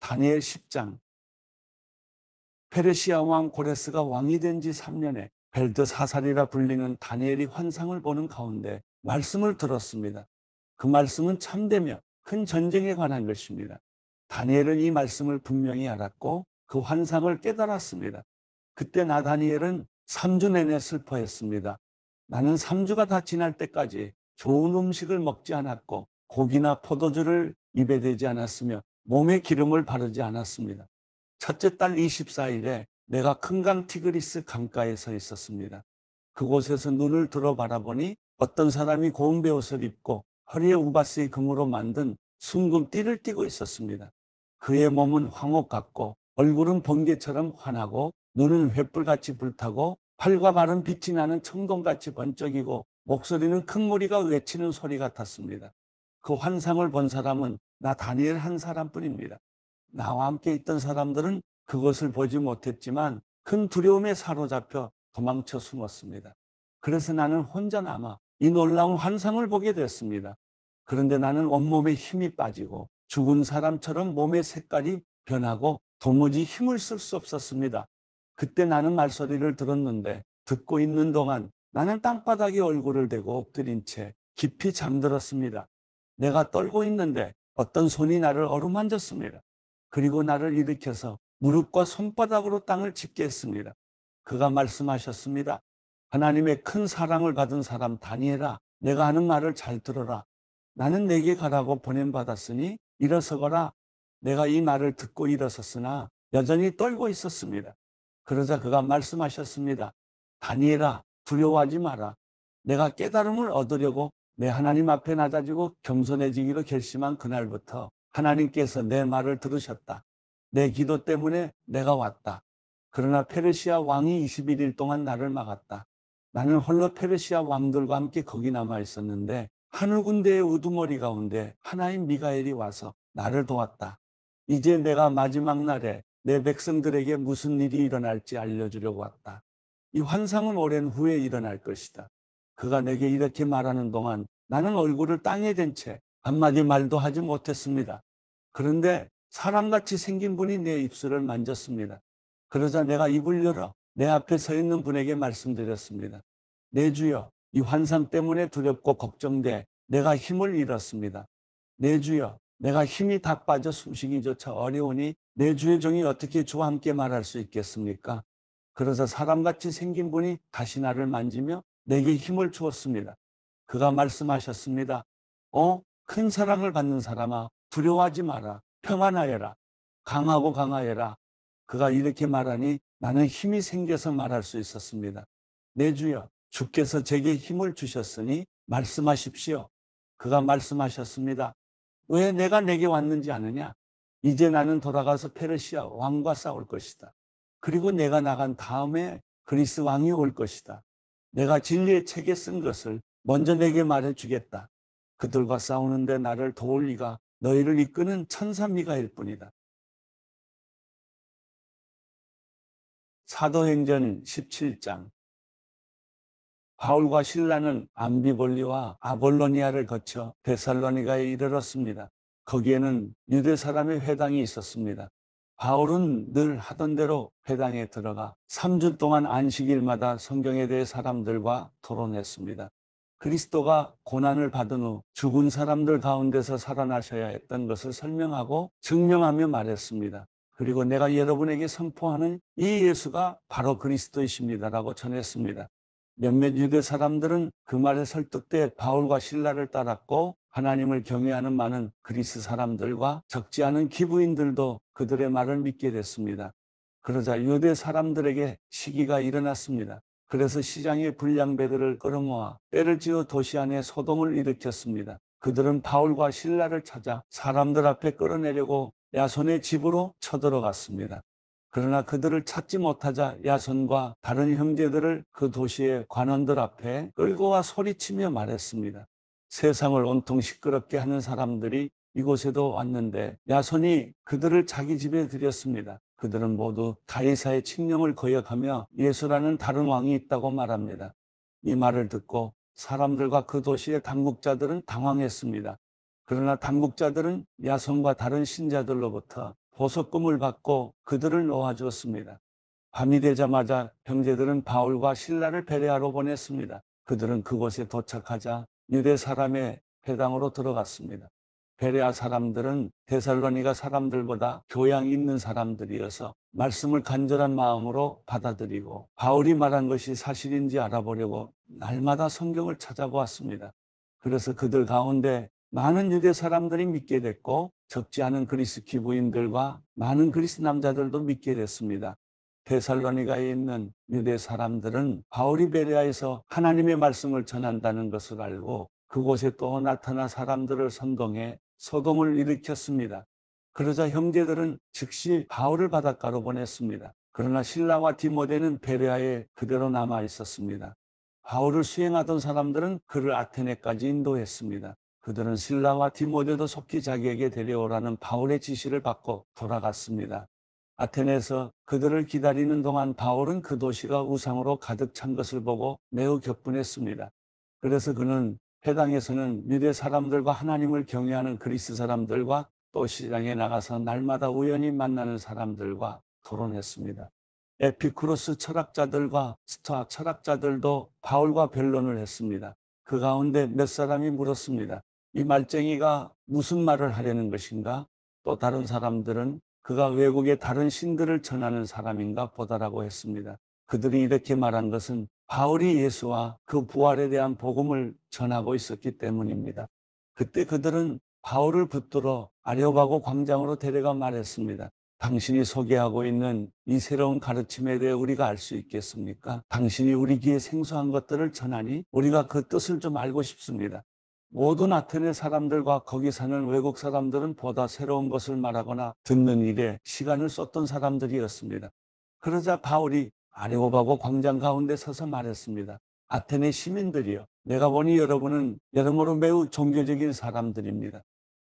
다니엘 10장. 페르시아 왕 고레스가 왕이 된 지 3년에 벨드사살이라 불리는 다니엘이 환상을 보는 가운데 말씀을 들었습니다. 그 말씀은 참되며 큰 전쟁에 관한 것입니다. 다니엘은 이 말씀을 분명히 알았고 그 환상을 깨달았습니다. 그때 나 다니엘은 3주 내내 슬퍼했습니다. 나는 3주가 다 지날 때까지 좋은 음식을 먹지 않았고 고기나 포도주를 입에 대지 않았으며 몸에 기름을 바르지 않았습니다. 첫째 달 24일에 내가 큰 강 티그리스 강가에 서 있었습니다. 그곳에서 눈을 들어 바라보니 어떤 사람이 고운 베옷을 입고 허리에 우바스의 금으로 만든 순금띠를 띠고 있었습니다. 그의 몸은 황옥 같고 얼굴은 번개처럼 환하고 눈은 횃불같이 불타고 팔과 발은 빛이 나는 청동같이 번쩍이고 목소리는 큰 무리가 외치는 소리 같았습니다. 그 환상을 본 사람은 나 다니엘 한 사람뿐입니다. 나와 함께 있던 사람들은 그것을 보지 못했지만 큰 두려움에 사로잡혀 도망쳐 숨었습니다. 그래서 나는 혼자 남아 이 놀라운 환상을 보게 됐습니다. 그런데 나는 온몸에 힘이 빠지고 죽은 사람처럼 몸의 색깔이 변하고 도무지 힘을 쓸 수 없었습니다. 그때 나는 말소리를 들었는데 듣고 있는 동안 나는 땅바닥에 얼굴을 대고 엎드린 채 깊이 잠들었습니다. 내가 떨고 있는데 어떤 손이 나를 어루만졌습니다. 그리고 나를 일으켜서 무릎과 손바닥으로 땅을 짚게 했습니다. 그가 말씀하셨습니다. 하나님의 큰 사랑을 받은 사람 다니엘아, 내가 하는 말을 잘 들어라. 나는 내게 가라고 보냄받았으니 일어서거라. 내가 이 말을 듣고 일어섰으나 여전히 떨고 있었습니다. 그러자 그가 말씀하셨습니다. 다니엘아, 두려워하지 마라. 내가 깨달음을 얻으려고 내 하나님 앞에 낮아지고 겸손해지기로 결심한 그날부터 하나님께서 내 말을 들으셨다. 내 기도 때문에 내가 왔다. 그러나 페르시아 왕이 21일 동안 나를 막았다. 나는 홀로 페르시아 왕들과 함께 거기 남아 있었는데 하늘 군대의 우두머리 가운데 하나인 미가엘이 와서 나를 도왔다. 이제 내가 마지막 날에 내 백성들에게 무슨 일이 일어날지 알려주려고 왔다. 이 환상은 오랜 후에 일어날 것이다. 그가 내게 이렇게 말하는 동안 나는 얼굴을 땅에 댄 채 한마디 말도 하지 못했습니다. 그런데 사람같이 생긴 분이 내 입술을 만졌습니다. 그러자 내가 입을 열어 내 앞에 서 있는 분에게 말씀드렸습니다. 내 주여, 이 환상 때문에 두렵고 걱정돼 내가 힘을 잃었습니다. 내 주여, 내가 힘이 다 빠져 숨쉬기조차 어려우니 내 주의 종이 어떻게 주와 함께 말할 수 있겠습니까? 그러자 사람같이 생긴 분이 다시 나를 만지며 내게 힘을 주었습니다. 그가 말씀하셨습니다. 큰 사랑을 받는 사람아, 두려워하지 마라. 평안하여라. 강하고 강하여라. 그가 이렇게 말하니 나는 힘이 생겨서 말할 수 있었습니다. 내 주여, 주께서 제게 힘을 주셨으니 말씀하십시오. 그가 말씀하셨습니다. 왜 내가 내게 왔는지 아느냐? 이제 나는 돌아가서 페르시아 왕과 싸울 것이다. 그리고 내가 나간 다음에 그리스 왕이 올 것이다. 내가 진리의 책에 쓴 것을 먼저 내게 말해주겠다. 그들과 싸우는데 나를 도울 리가 너희를 이끄는 천사 미가일 뿐이다. 사도행전 17장. 바울과 실라는 암비볼리와 아볼로니아를 거쳐 데살로니가에 이르렀습니다. 거기에는 유대 사람의 회당이 있었습니다. 바울은 늘 하던 대로 회당에 들어가 3주 동안 안식일마다 성경에 대해 사람들과 토론했습니다. 그리스도가 고난을 받은 후 죽은 사람들 가운데서 살아나셔야 했던 것을 설명하고 증명하며 말했습니다. 그리고 내가 여러분에게 선포하는 이 예수가 바로 그리스도이십니다라고 전했습니다. 몇몇 유대 사람들은 그 말에 설득돼 바울과 실라를 따랐고 하나님을 경외하는 많은 그리스 사람들과 적지 않은 기부인들도 그들의 말을 믿게 됐습니다. 그러자 유대 사람들에게 시기가 일어났습니다. 그래서 시장의 불량배들을 끌어모아 때를 지어 도시 안에 소동을 일으켰습니다. 그들은 바울과 실라를 찾아 사람들 앞에 끌어내려고 야손의 집으로 쳐들어갔습니다. 그러나 그들을 찾지 못하자 야손과 다른 형제들을 그 도시의 관원들 앞에 끌고 와 소리치며 말했습니다. 세상을 온통 시끄럽게 하는 사람들이 이곳에도 왔는데 야손이 그들을 자기 집에 들였습니다. 그들은 모두 가이사의 칙령을 거역하며 예수라는 다른 왕이 있다고 말합니다. 이 말을 듣고 사람들과 그 도시의 당국자들은 당황했습니다. 그러나 당국자들은 야손과 다른 신자들로부터 보석금을 받고 그들을 놓아주었습니다. 밤이 되자마자 형제들은 바울과 실라를 베레아로 보냈습니다. 그들은 그곳에 도착하자 유대 사람의 회당으로 들어갔습니다. 베레아 사람들은 데살로니가 사람들보다 교양 있는 사람들이어서 말씀을 간절한 마음으로 받아들이고 바울이 말한 것이 사실인지 알아보려고 날마다 성경을 찾아보았습니다. 그래서 그들 가운데 많은 유대 사람들이 믿게 됐고 적지 않은 그리스 기부인들과 많은 그리스 남자들도 믿게 됐습니다. 데살로니가에 있는 유대 사람들은 바울이 베레아에서 하나님의 말씀을 전한다는 것을 알고 그곳에 또 나타나 사람들을 선동해 소동을 일으켰습니다. 그러자 형제들은 즉시 바울을 바닷가로 보냈습니다. 그러나 실라와 디모데는 베레아에 그대로 남아 있었습니다. 바울을 수행하던 사람들은 그를 아테네까지 인도했습니다. 그들은 실라와 디모데도 속히 자기에게 데려오라는 바울의 지시를 받고 돌아갔습니다. 아테네에서 그들을 기다리는 동안 바울은 그 도시가 우상으로 가득 찬 것을 보고 매우 격분했습니다. 그래서 그는 회당에서는 유대 사람들과 하나님을 경외하는 그리스 사람들과 또 시장에 나가서 날마다 우연히 만나는 사람들과 토론했습니다. 에피쿠로스 철학자들과 스토아 철학자들도 바울과 변론을 했습니다. 그 가운데 몇 사람이 물었습니다. 이 말쟁이가 무슨 말을 하려는 것인가? 또 다른 사람들은 그가 외국의 다른 신들을 전하는 사람인가 보다라고 했습니다. 그들이 이렇게 말한 것은 바울이 예수와 그 부활에 대한 복음을 전하고 있었기 때문입니다. 그때 그들은 바울을 붙들어 아레오바고 광장으로 데려가 말했습니다. 당신이 소개하고 있는 이 새로운 가르침에 대해 우리가 알 수 있겠습니까? 당신이 우리 귀에 생소한 것들을 전하니 우리가 그 뜻을 좀 알고 싶습니다. 모든 아테네 사람들과 거기 사는 외국 사람들은 보다 새로운 것을 말하거나 듣는 일에 시간을 쏟던 사람들이었습니다. 그러자 바울이 아레오바고 광장 가운데 서서 말했습니다. 아테네 시민들이여, 내가 보니 여러분은 여러모로 매우 종교적인 사람들입니다.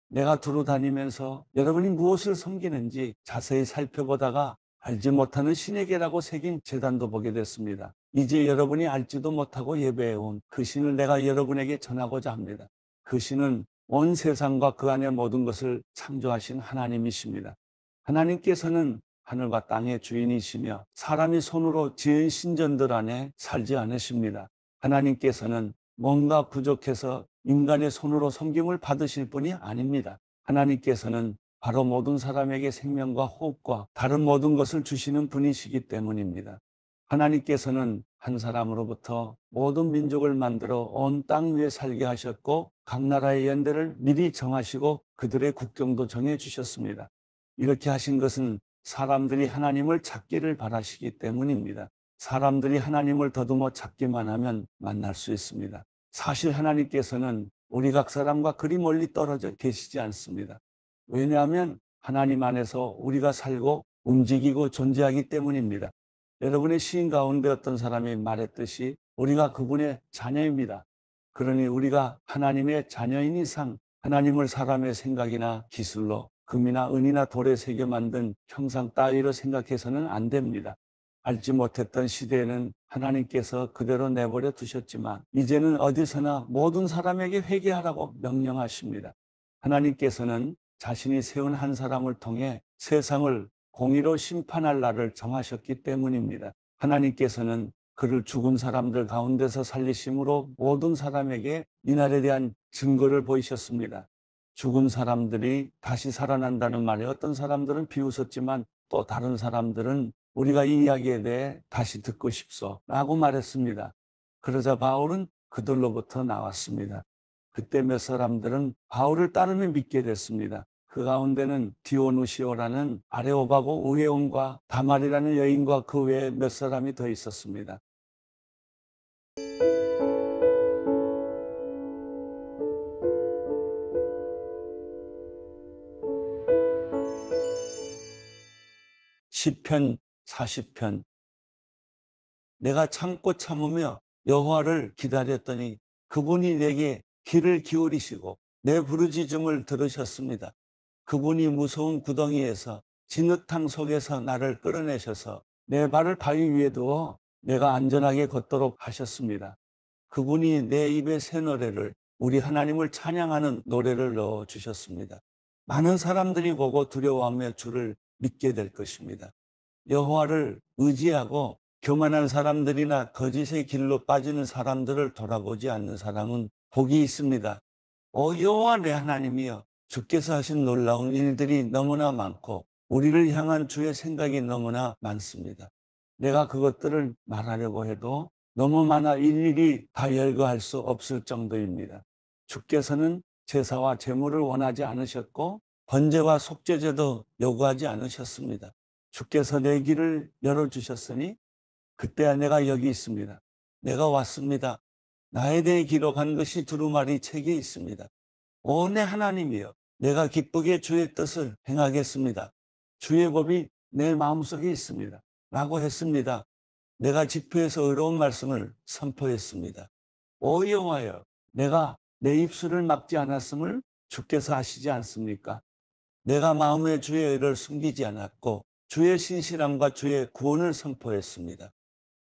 내가 두루 다니면서 여러분이 무엇을 섬기는지 자세히 살펴보다가 알지 못하는 신에게라고 새긴 제단도 보게 됐습니다. 이제 여러분이 알지도 못하고 예배해온 그 신을 내가 여러분에게 전하고자 합니다. 그 신은 온 세상과 그 안의 모든 것을 창조하신 하나님이십니다. 하나님께서는 하늘과 땅의 주인이시며 사람이 손으로 지은 신전들 안에 살지 않으십니다. 하나님께서는 뭔가 부족해서 인간의 손으로 섬김을 받으실 분이 아닙니다. 하나님께서는 바로 모든 사람에게 생명과 호흡과 다른 모든 것을 주시는 분이시기 때문입니다. 하나님께서는 한 사람으로부터 모든 민족을 만들어 온 땅 위에 살게 하셨고 각 나라의 연대를 미리 정하시고 그들의 국경도 정해주셨습니다. 이렇게 하신 것은 사람들이 하나님을 찾기를 바라시기 때문입니다. 사람들이 하나님을 더듬어 찾기만 하면 만날 수 있습니다. 사실 하나님께서는 우리 각 사람과 그리 멀리 떨어져 계시지 않습니다. 왜냐하면 하나님 안에서 우리가 살고 움직이고 존재하기 때문입니다. 여러분의 시인 가운데 어떤 사람이 말했듯이 우리가 그분의 자녀입니다. 그러니 우리가 하나님의 자녀인 이상 하나님을 사람의 생각이나 기술로 금이나 은이나 돌에 새겨 만든 형상 따위로 생각해서는 안 됩니다. 알지 못했던 시대에는 하나님께서 그대로 내버려 두셨지만 이제는 어디서나 모든 사람에게 회개하라고 명령하십니다. 하나님께서는 자신이 세운 한 사람을 통해 세상을 공의로 심판할 날을 정하셨기 때문입니다. 하나님께서는 그를 죽은 사람들 가운데서 살리심으로 모든 사람에게 이 날에 대한 증거를 보이셨습니다. 죽은 사람들이 다시 살아난다는 말에 어떤 사람들은 비웃었지만 또 다른 사람들은 우리가 이 이야기에 대해 다시 듣고 싶소 라고 말했습니다. 그러자 바울은 그들로부터 나왔습니다. 그때 몇 사람들은 바울을 따르며 믿게 됐습니다. 그 가운데는 디오누시오라는 아레오바고 의회원과 다말이라는 여인과 그 외에 몇 사람이 더 있었습니다. 시편 40편. 내가 참고 참으며 여호와를 기다렸더니 그분이 내게 귀를 기울이시고 내 부르짖음을 들으셨습니다. 그분이 무서운 구덩이에서 진흙탕 속에서 나를 끌어내셔서 내 발을 바위 위에 두어 내가 안전하게 걷도록 하셨습니다. 그분이 내 입에 새 노래를 우리 하나님을 찬양하는 노래를 넣어 주셨습니다. 많은 사람들이 보고 두려워하며 주를 믿게 될 것입니다. 여호와를 의지하고 교만한 사람들이나 거짓의 길로 빠지는 사람들을 돌아보지 않는 사람은 복이 있습니다. 여호와 내 하나님이여, 주께서 하신 놀라운 일들이 너무나 많고 우리를 향한 주의 생각이 너무나 많습니다. 내가 그것들을 말하려고 해도 너무 많아 일일이 다 열거할 수 없을 정도입니다. 주께서는 제사와 제물을 원하지 않으셨고 번제와 속죄제도 요구하지 않으셨습니다. 주께서 내 길을 열어주셨으니 그때야 내가 여기 있습니다. 내가 왔습니다. 나에 대해 기록한 것이 두루마리 책에 있습니다. 내 하나님이여, 내가 기쁘게 주의 뜻을 행하겠습니다. 주의 법이 내 마음속에 있습니다. 라고 했습니다. 내가 집회에서 의로운 말씀을 선포했습니다. 여호와여, 내가 내 입술을 막지 않았음을 주께서 아시지 않습니까? 내가 마음에 주의 의를 숨기지 않았고 주의 신실함과 주의 구원을 선포했습니다.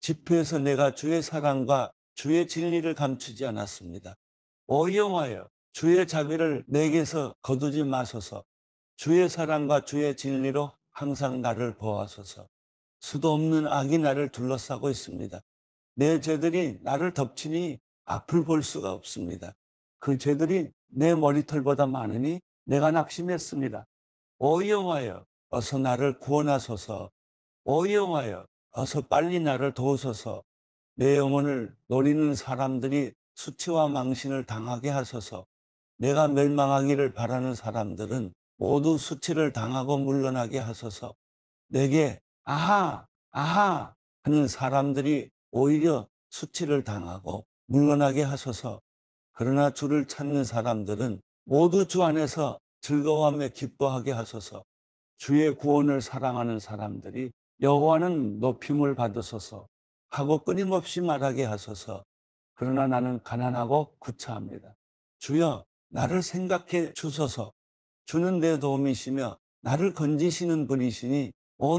집회에서 내가 주의 사랑과 주의 진리를 감추지 않았습니다. 여호와여, 주의 자비를 내게서 거두지 마소서. 주의 사랑과 주의 진리로 항상 나를 보호하소서. 수도 없는 악이 나를 둘러싸고 있습니다. 내 죄들이 나를 덮치니 앞을 볼 수가 없습니다. 그 죄들이 내 머리털보다 많으니 내가 낙심했습니다. 여호와여, 어서 나를 구원하소서. 여호와여, 어서 빨리 나를 도우소서. 내 영혼을 노리는 사람들이 수치와 망신을 당하게 하소서. 내가 멸망하기를 바라는 사람들은 모두 수치를 당하고 물러나게 하소서. 내게 아하, 아하 하는 사람들이 오히려 수치를 당하고 물러나게 하소서. 그러나 주를 찾는 사람들은 모두 주 안에서 즐거워하며 기뻐하게 하소서. 주의 구원을 사랑하는 사람들이 여호와는 높임을 받으소서 하고 끊임없이 말하게 하소서. 그러나 나는 가난하고 구차합니다. 주여, 나를 생각해 주소서. 주는 내 도움이시며 나를 건지시는 분이시니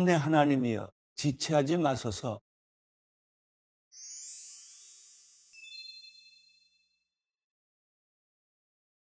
내 하나님이여, 지체하지 마소서.